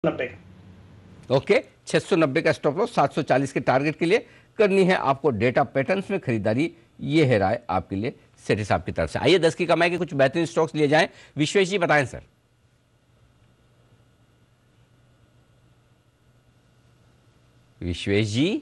90 okay, 690 का stop loss, 740 के target के लिए करनी है आपको डेटा पैटर्न्स में खरीदारी। ये है राय आपके लिए सेठी साहब की तरफ से। आइए 10 की कमाई के कुछ बेहतरीन स्टॉक्स लिए जाएं। विश्वेश जी बताएं सर। विश्वेश जी।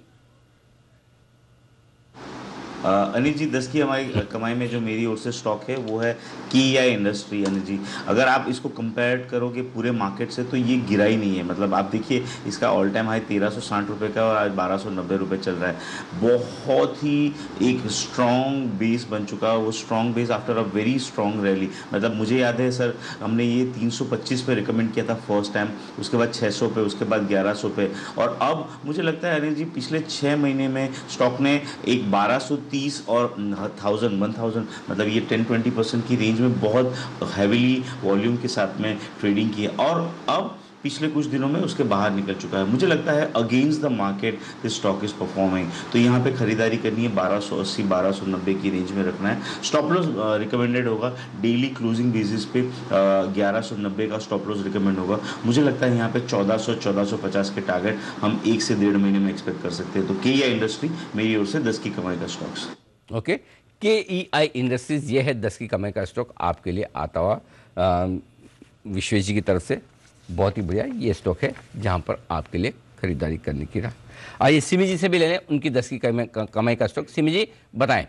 अनिल जी, 10 की हमारी कमाई में जो मेरी ओर से स्टॉक है वो है किया इंडस्ट्री। अनिल जी, अगर आप इसको कंपेयर करोगे पूरे मार्केट से तो ये गिरा ही नहीं है। मतलब आप देखिए, इसका ऑल टाइम हाई 1360 रुपये का और आज 1290 रुपये चल रहा है। बहुत ही एक स्ट्रॉन्ग बेस बन चुका है, वो strong base after a very strong rally. मतलब मुझे याद है सर, हमने ये 325 पे रिकमेंड किया था फर्स्ट टाइम, उसके बाद 600 पे, उसके बाद 1100 पे, और अब मुझे लगता है अनिल जी पिछले 6 महीने में स्टॉक ने एक 1230 और 1000 मतलब ये 10-20% की रेंज में बहुत हैविली वॉल्यूम के साथ में ट्रेडिंग की है, और अब पिछले कुछ दिनों में उसके बाहर निकल चुका है। मुझे लगता है against the market this stock is performing, तो यहाँ पे खरीदारी करनी है। 1280 1290 की रेंज में रखना है। स्टॉप लॉस रिकमेंडेड होगा डेली क्लोजिंग बेसिस पे, 1190 का स्टॉप लॉस रिकमेंड होगा। मुझे लगता है यहाँ पे 1400 1450 के टारगेट हम 1 से 1.5 महीने में एक्सपेक्ट कर सकते हैं। तो केईआई इंडस्ट्री मेरी ओर से 10 की कमाई का स्टॉक्स। ओके, केईआई इंडस्ट्रीज ये है 10 की कमाई का स्टॉक आपके लिए आता हुआ विश्वेश जी की तरफ से। बहुत ही बढ़िया ये स्टॉक है जहां पर आपके लिए खरीदारी करने की राह। आइए सिमी जी से भी ले लें उनकी 10 की कमाई का स्टॉक। सिमी जी बताएं।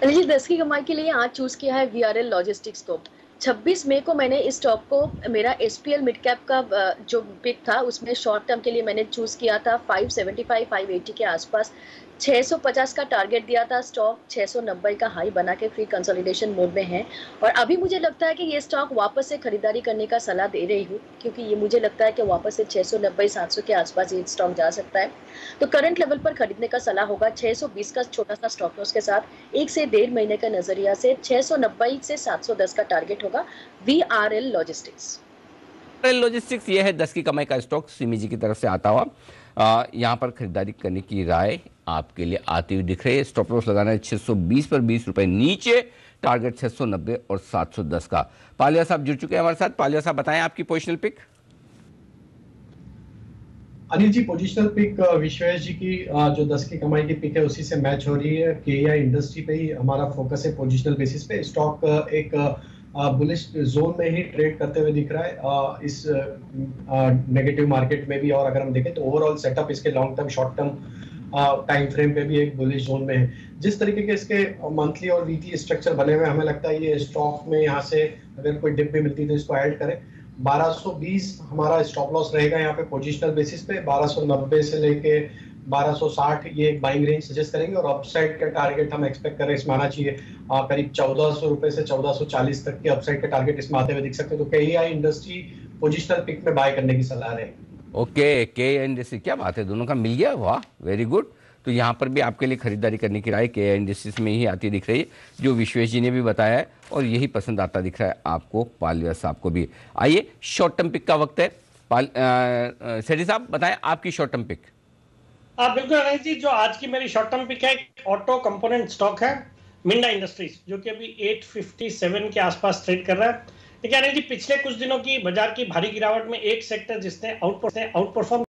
अनिल जी, 10 की कमाई के लिए आज चूज किया है वीआरएल लॉजिस्टिक्स को। 26 मई को मैंने इस स्टॉक को मेरा एसपीएल मिड कैप का जो पिक था उसमें शॉर्ट टर्म के लिए मैंने चूज किया था 575 580 के आसपास। 650 का टारगेट दिया था। स्टॉक 690 का हाई बना के फ्री कंसोलिडेशन मोड में है, और अभी मुझे लगता है कि ये स्टॉक वापस से खरीदारी करने का सलाह दे रही हूँ, क्योंकि ये मुझे लगता है कि वापस से 690 700 के आसपास ये स्टॉक जा सकता है। तो करंट लेवल पर खरीदने का सलाह होगा 620 का छोटा सा स्टॉप लॉस के साथ। 1 से 1.5 महीने का नजरिया से 690 से 710 का टारगेट होगा वीआरएल लॉजिस्टिक्स। लॉजिस्टिक्स ये है 10 की कमाई का स्टॉक सिमी जी की तरफ से आता हुआ। यहाँ पर खरीदारी करने की राय आपके लिए आती हुई दिख रही है। स्टॉप लॉस लगाना है 620 पर 20 रुपए नीचे, टारगेट 690 और 710 का। पालिया साहब जुड़ चुके हैं हमारे साथ। पालिया साहब बताएं आपकी positional pick. Anil ji, positional pick Vishwesh जी की जो 10 की कमाई की पिक है उसी से मैच हो रही है। केआई इंडस्ट्री पे ही हमारा फोकस है पोजिशनल बेसिस पे। स्टॉक एक बुलिश जोन में ही ट्रेड करते हुए दिख रहा है इस नेगेटिव मार्केट में भी, और अगर हम देखें तो ओवरऑल सेटअप इसके long term short term time frame पे भी एक बुलिश जोन में है। जिस तरीके के इसके मंथली और वीकली स्ट्रक्चर बने हुए, हमें लगता है ये स्टॉक में यहाँ से अगर कोई डिप भी मिलती है तो इसको ऐड करें। 1220 हमारा स्टॉप लॉस रहेगा यहाँ पे पोजिशनल बेसिस पे। 1290 से लेके 1260 ये एक बाइंग रेंज सजेस्ट करेंगे, और अपसाइड का टारगेट हम एक्सपेक्ट कर रहे हैं इसमें आना चाहिए करीब 1400 रुपए से 1440 तक के अपसाइड के टारगेट इसमें आते हुए दिख सकते हैं। तो केईआई इंडस्ट्री पोजिशनल पिक में बाय करने की सलाह है। ओके, के इंडस्ट्री, क्या बात है, दोनों का मिल गया, वाह वेरी गुड। तो यहाँ पर भी आपके लिए खरीदारी करने की राय के इंडस्ट्रीज में ही आती दिख रही है, जो विश्वेश जी ने भी बताया है, और यही पसंद आता दिख रहा है आपको, पालिया साहब को भी। आइए शॉर्ट टर्म पिक का वक्त है। सेठी साहब बताएं आपकी शॉर्ट टर्म पिक। बिल्कुल अनिल जी, जो आज की मेरी शॉर्ट टर्म पिक है ऑटो कंपोनेंट स्टॉक है मिंडा इंडस्ट्रीज, जो कि अभी 857 के आसपास ट्रेड कर रहा है। देखिए अनिल जी, पिछले कुछ दिनों की बाजार की भारी गिरावट में एक सेक्टर जिसने आउट परफॉर्म